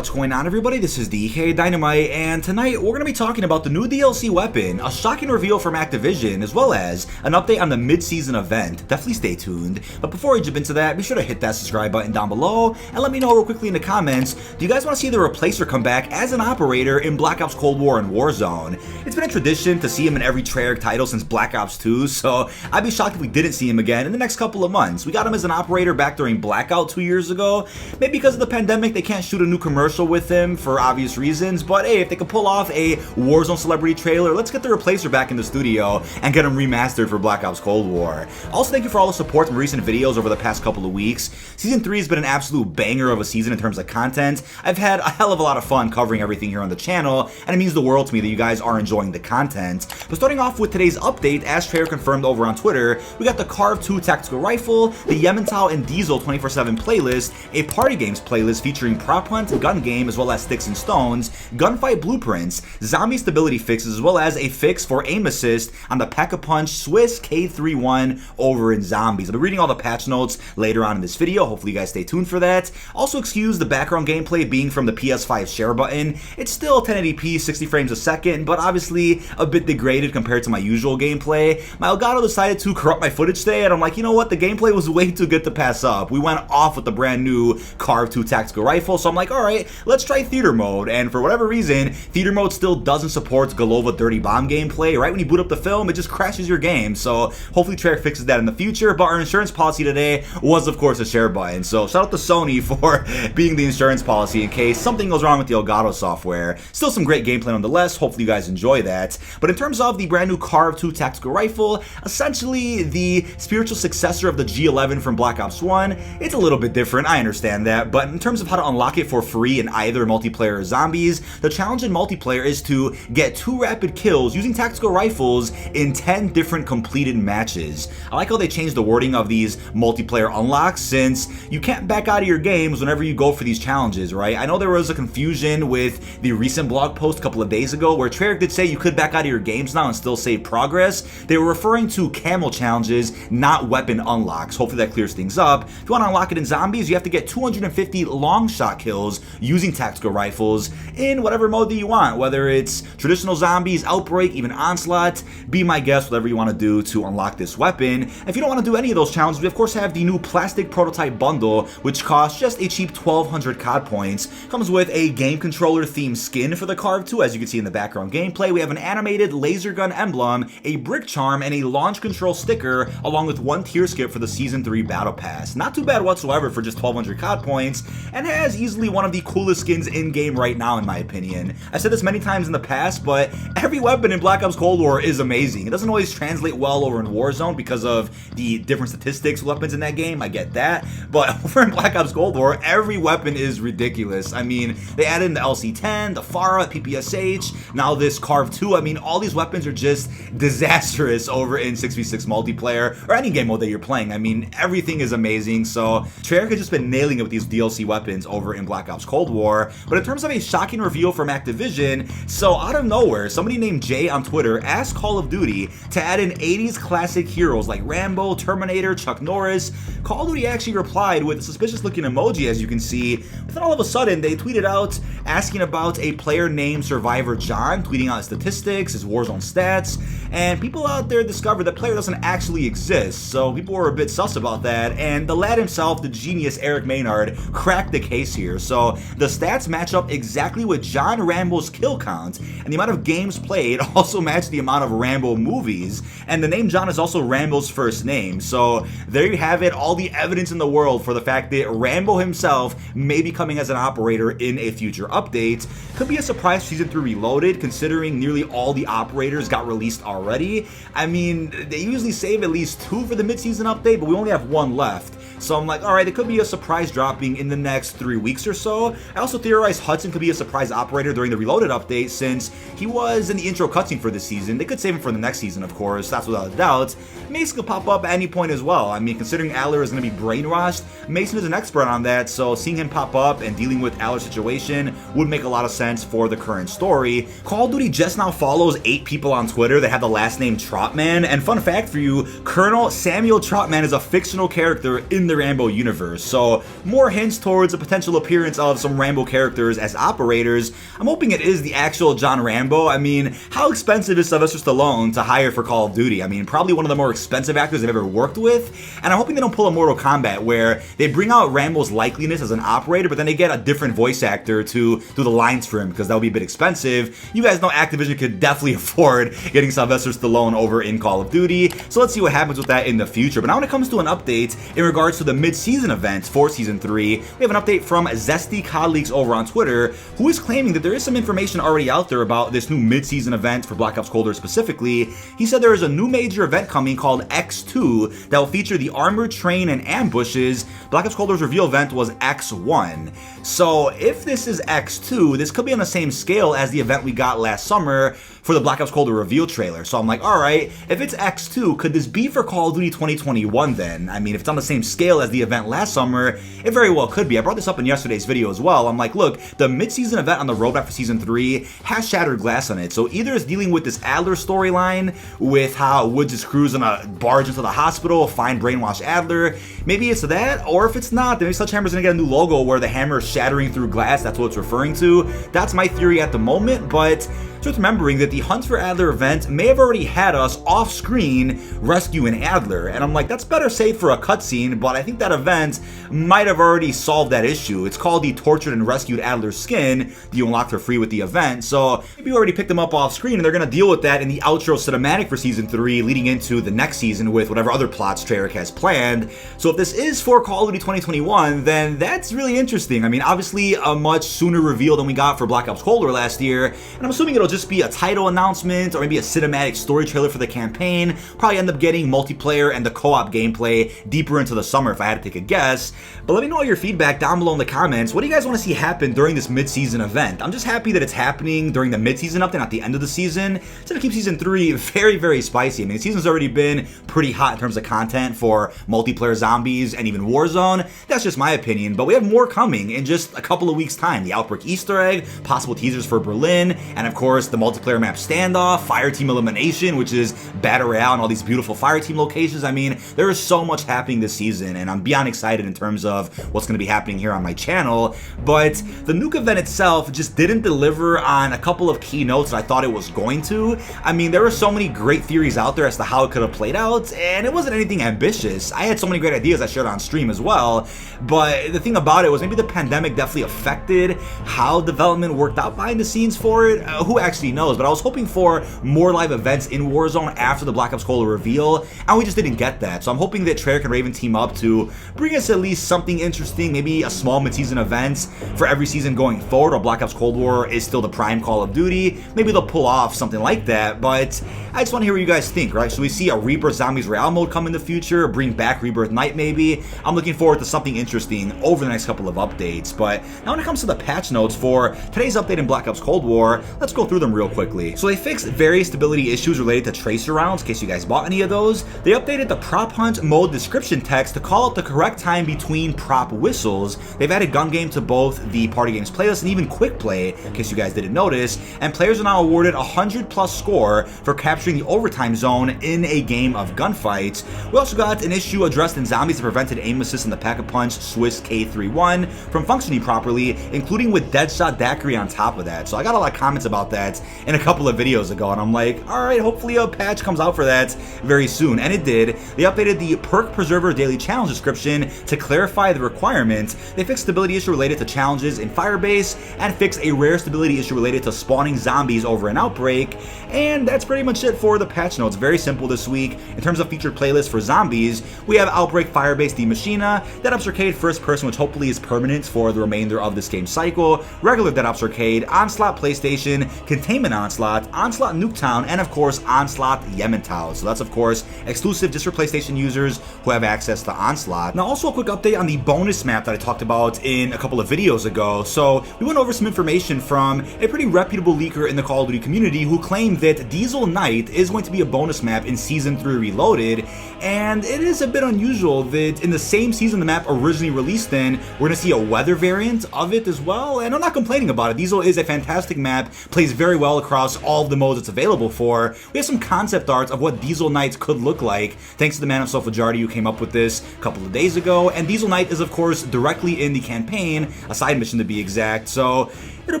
What's going on, everybody? This is dkdynamite, and tonight we're going to be talking about the new DLC weapon, a shocking reveal from Activision, as well as an update on the mid-season event. Definitely stay tuned. But before we jump into that, be sure to hit that subscribe button down below, and let me know real quickly in the comments, do you guys want to see the Replacer come back as an operator in Black Ops Cold War and Warzone? It's been a tradition to see him in every Treyarch title since Black Ops 2, so I'd be shocked if we didn't see him again in the next couple of months. We got him as an operator back during Blackout 2 years ago. Maybe because of the pandemic, they can't shoot a new commercial with him for obvious reasons, but hey, if they could pull off a Warzone celebrity trailer, let's get the Replacer back in the studio and get him remastered for Black Ops Cold War. Also, thank you for all the support from recent videos over the past couple of weeks. Season 3 has been an absolute banger of a season in terms of content. I've had a hell of a lot of fun covering everything here on the channel, and it means the world to me that you guys are enjoying the content. But starting off with today's update, as Treyarch confirmed over on Twitter, we got the Carv 2 tactical rifle, the Yemmental and Diesel 24/7 playlist, a party games playlist featuring prop hunt, gun game, as well as sticks and stones, gunfight blueprints, zombie stability fixes, as well as a fix for aim assist on the Pack-a-Punch Swiss K31 over in Zombies. I'll be reading all the patch notes later on in this video. Hopefully you guys stay tuned for that. Also, excuse the background gameplay being from the PS5 share button. It's still 1080p, 60 frames a second, but obviously a bit degraded compared to my usual gameplay. My Elgato decided to corrupt my footage today, and I'm like, you know what, the gameplay was way too good to pass up. We went off with the brand new Carv 2 tactical rifle, so I'm like, alright, let's try theater mode. And for whatever reason, theater mode still doesn't support Golova Dirty Bomb gameplay. Right when you boot up the film, it just crashes your game. So hopefully Treyarch fixes that in the future. But our insurance policy today was, of course, a share button. So shout out to Sony for being the insurance policy in case something goes wrong with the Elgato software. Still some great gameplay nonetheless. Hopefully you guys enjoy that. But in terms of the brand new Carv 2 tactical rifle, essentially the spiritual successor of the G11 from Black Ops 1, it's a little bit different, I understand that, but in terms of how to unlock it for free in either multiplayer or zombies, the challenge in multiplayer is to get 2 rapid kills using tactical rifles in 10 different completed matches. I like how they changed the wording of these multiplayer unlocks, since you can't back out of your games whenever you go for these challenges, right? I know there was a confusion with the recent blog post a couple of days ago where Treyarch did say you could back out of your games now and still save progress. They were referring to camel challenges, not weapon unlocks. Hopefully that clears things up. If you want to unlock it in zombies, you have to get 250 long shot kills using tactical rifles in whatever mode that you want, whether it's traditional zombies, outbreak, even onslaught. Be my guest, whatever you want to do to unlock this weapon. If you don't want to do any of those challenges, we of course have the new plastic prototype bundle, which costs just a cheap 1200 COD points. Comes with a game controller themed skin for the Carv 2, as you can see in the background gameplay. We have an animated laser gun emblem, a brick charm, and a launch control sticker, along with 1 tier skip for the Season 3 Battle Pass. Not too bad whatsoever for just 1200 COD points, and has easily one of the coolest skins in-game right now, in my opinion. I've said this many times in the past, but every weapon in Black Ops Cold War is amazing. It doesn't always translate well over in Warzone because of the different statistics weapons in that game, I get that, but over in Black Ops Cold War, every weapon is ridiculous. I mean, they added in the LC-10, the FARA, PPSH, now this Carv 2. I mean, all these weapons are just disastrous over in 6v6 multiplayer, or any game mode that you're playing. I mean, everything is amazing, so Treyarch has just been nailing it with these DLC weapons over in Black Ops Cold War. But in terms of a shocking reveal from Activision, so out of nowhere, somebody named Jay on Twitter asked Call of Duty to add in 80s classic heroes like Rambo, Terminator, Chuck Norris. Call of Duty actually replied with a suspicious looking emoji, as you can see, but then all of a sudden they tweeted out asking about a player named Survivor John, tweeting out his statistics, his Warzone stats, and people out there discovered that player doesn't actually exist, so people were a bit sus about that, and the lad himself, the genius Eric Maynard, cracked the case here. So the stats match up exactly with John Rambo's kill count, and the amount of games played also match the amount of Rambo movies, and the name John is also Rambo's first name. So there you have it, all the evidence in the world for the fact that Rambo himself may be coming as an operator in a future update. Could be a surprise for Season 3 Reloaded, considering nearly all the operators got released already. I mean, they usually save at least 2 for the mid-season update, but we only have 1 left. So I'm like, alright, it could be a surprise dropping in the next 3 weeks or so. I also theorize Hudson could be a surprise operator during the Reloaded update, since he was in the intro cutscene for this season. They could save him for the next season, of course, that's without a doubt. Mason could pop up at any point as well. I mean, considering Adler is going to be brainwashed, Mason is an expert on that, so seeing him pop up and dealing with Adler's situation would make a lot of sense for the current story. Call of Duty just now follows 8 people on Twitter that have the last name Trotman, and fun fact for you, Colonel Samuel Trotman is a fictional character in the Rambo universe, so more hints towards a potential appearance of some some Rambo characters as operators. I'm hoping it is the actual John Rambo. I mean, how expensive is Sylvester Stallone to hire for Call of Duty? I mean, probably one of the more expensive actors I've ever worked with, and I'm hoping they don't pull a Mortal Kombat where they bring out Rambo's likeliness as an operator, but then they get a different voice actor to do the lines for him, because that would be a bit expensive. You guys know Activision could definitely afford getting Sylvester Stallone over in Call of Duty, so let's see what happens with that in the future. But now when it comes to an update in regards to the mid-season events for Season 3, we have an update from Zesty COD Leaks over on Twitter, who is claiming that there is some information already out there about this new mid-season event for Black Ops Cold War specifically. He said there is a new major event coming called X2 that will feature the armored train and ambushes. Black Ops Cold War's reveal event was X1. So if this is X2, this could be on the same scale as the event we got last summer for the Black Ops Cold War reveal trailer. So I'm like, alright, if it's X2, could this be for Call of Duty 2021 then? I mean, if it's on the same scale as the event last summer, it very well could be. I brought this up in yesterday's video as well. I'm like, look, the mid-season event on the roadmap for Season 3 has Shattered Glass on it. So either it's dealing with this Adler storyline, with how Woods' crew's gonna barge into the hospital, find brainwashed Adler. Maybe it's that, or if it's not, then maybe Sledgehammer's gonna get a new logo where the hammer is shattering through glass. That's what it's referring to. That's my theory at the moment, but just remembering that the Hunt for Adler event may have already had us off-screen rescuing Adler, and I'm like, that's better safe for a cutscene, but I think that event might have already solved that issue. It's called the Tortured and Rescued Adler Skin. You unlock for free with the event, so maybe you already picked them up off-screen, and they're gonna deal with that in the outro cinematic for Season 3, leading into the next season with whatever other plots Treyarch has planned. So if this is for Call of Duty 2021, then that's really interesting. I mean, obviously a much sooner reveal than we got for Black Ops Cold War last year, and I'm assuming it'll just be a title announcement or maybe a cinematic story trailer for the campaign. Probably end up getting multiplayer and the co-op gameplay deeper into the summer if I had to take a guess. But let me know all your feedback down below in the comments. What do you guys want to see happen during this mid-season event? I'm just happy that it's happening during the mid-season update, not the end of the season. It's going to keep Season 3 very, very spicy. I mean, the season's already been pretty hot in terms of content for multiplayer zombies and even Warzone. That's just my opinion, but we have more coming in just a couple of weeks' time. The Outbreak Easter egg, possible teasers for Berlin, and of course the multiplayer map standoff, fire team elimination, which is Battle Royale and all these beautiful fire team locations. I mean, there is so much happening this season, and I'm beyond excited in terms of what's going to be happening here on my channel. But the Nuke event itself just didn't deliver on a couple of key notes that I thought it was going to. I mean, there were so many great theories out there as to how it could have played out, and it wasn't anything ambitious. I had so many great ideas I shared on stream as well, but the thing about it was maybe the pandemic definitely affected how development worked out behind the scenes for it. Who actually knows? But I was hoping for more live events in Warzone after the Black Ops Cold War reveal, and we just didn't get that. So I'm hoping that Treyarch and Raven team up to bring us at least something interesting, maybe a small mid-season event for every season going forward, while Black Ops Cold War is still the prime Call of Duty. Maybe they'll pull off something like that, but I just want to hear what you guys think, right? So we see a Rebirth Zombies Royale mode come in the future, bring back Rebirth Night maybe. I'm looking forward to something interesting over the next couple of updates. But now when it comes to the patch notes for today's update in Black Ops Cold War, let's go through them real quickly. So they fixed various stability issues related to tracer rounds, in case you guys bought any of those. They updated the prop hunt mode description text to call out the correct time between prop whistles. They've added gun game to both the party games playlist and even quick play, in case you guys didn't notice, and players are now awarded 100+ score for capturing the overtime zone in a game of gunfights. We also got an issue addressed in Zombies that prevented aim assist in the Pack-a-Punch Swiss K31 from functioning properly, including with Deadshot Daiquiri on top of that. So I got a lot of comments about that in a couple of videos ago, and I'm like, alright, hopefully a patch comes out for that very soon, and it did. They updated the Perk Preserver Daily Challenge description to clarify the requirements. They fixed stability issue related to challenges in Firebase, and fixed a rare stability issue related to spawning zombies over an outbreak, and that's pretty much it for the patch notes. Very simple this week. In terms of featured playlists for zombies, we have Outbreak, Firebase, The Machina, Dead Ops Arcade First Person, which hopefully is permanent for the remainder of this game cycle, regular Dead Ops Arcade, Onslaught PlayStation, Containment Onslaught, Onslaught Nuketown, and of course Onslaught Yementown. So that's of course exclusive just for PlayStation users who have access to Onslaught. Now also a quick update on the bonus map that I talked about in a couple of videos ago. So we went over some information from a pretty reputable leaker in the Call of Duty community who claimed that Diesel Night is going to be a bonus map in Season 3 Reloaded, and it is a bit unusual that in the same season the map originally released in, we're going to see a weather variant of it as well, and I'm not complaining about it. Diesel is a fantastic map, plays very very well across all of the modes it's available for. We have some concept arts of what Diesel Nights could look like, thanks to the man himself, Fajardi, who came up with this a couple of days ago. And Diesel Night is, of course, directly in the campaign, a side mission to be exact, so it'll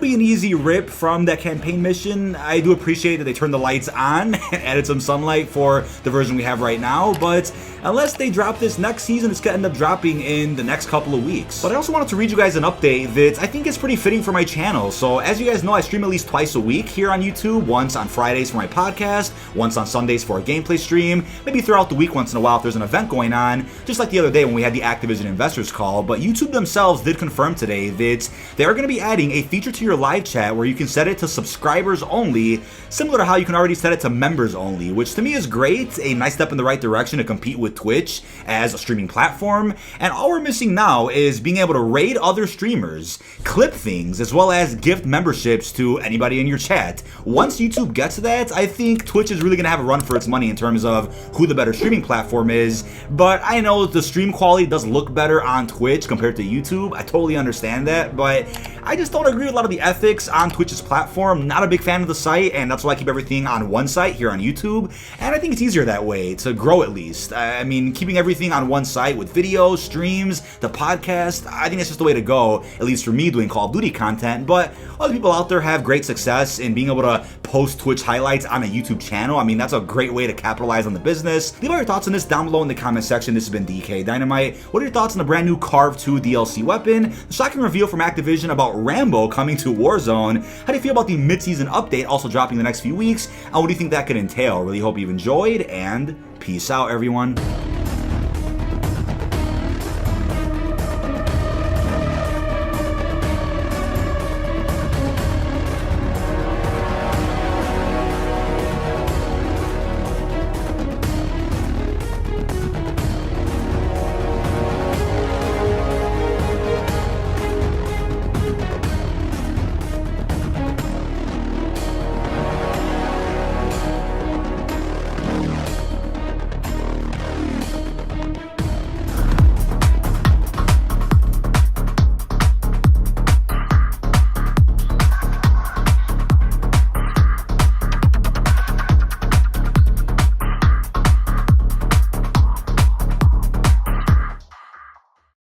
be an easy rip from that campaign mission. I do appreciate that they turned the lights on and added some sunlight for the version we have right now, but unless they drop this next season, it's gonna end up dropping in the next couple of weeks. But I also wanted to read you guys an update that I think is pretty fitting for my channel. So as you guys know, I stream at least twice a week here on YouTube, once on Fridays for my podcast, once on Sundays for a gameplay stream, maybe throughout the week once in a while if there's an event going on, just like the other day when we had the Activision investors call. But YouTube themselves did confirm today that they're gonna be adding a feature to your live chat where you can set it to subscribers only, similar to how you can already set it to members only, which to me is great, a nice step in the right direction to compete with Twitch as a streaming platform. And all we're missing now is being able to raid other streamers, clip things, as well as gift memberships to anybody in your chat. Once YouTube gets to that, I think Twitch is really gonna have a run for its money in terms of who the better streaming platform is. But I know the stream quality does look better on Twitch compared to YouTube. I totally understand that, but I just don't agree with a lot of the ethics on Twitch's platform. Not a big fan of the site, and that's why I keep everything on one site here on YouTube. And I think it's easier that way, to grow at least. I mean, keeping everything on one site with videos, streams, the podcast, I think that's just the way to go, at least for me doing Call of Duty content. But other people out there have great success in being able to post Twitch highlights on a YouTube channel. I mean, that's a great way to capitalize on the business. Leave all your thoughts on this down below in the comment section. This has been dkdynamite. What are your thoughts on the brand new Carv 2 DLC weapon, the shocking reveal from Activision about Rambo coming to Warzone? How do you feel about the mid-season update also dropping in the next few weeks? And what do you think that could entail? Really hope you've enjoyed, and peace out, everyone.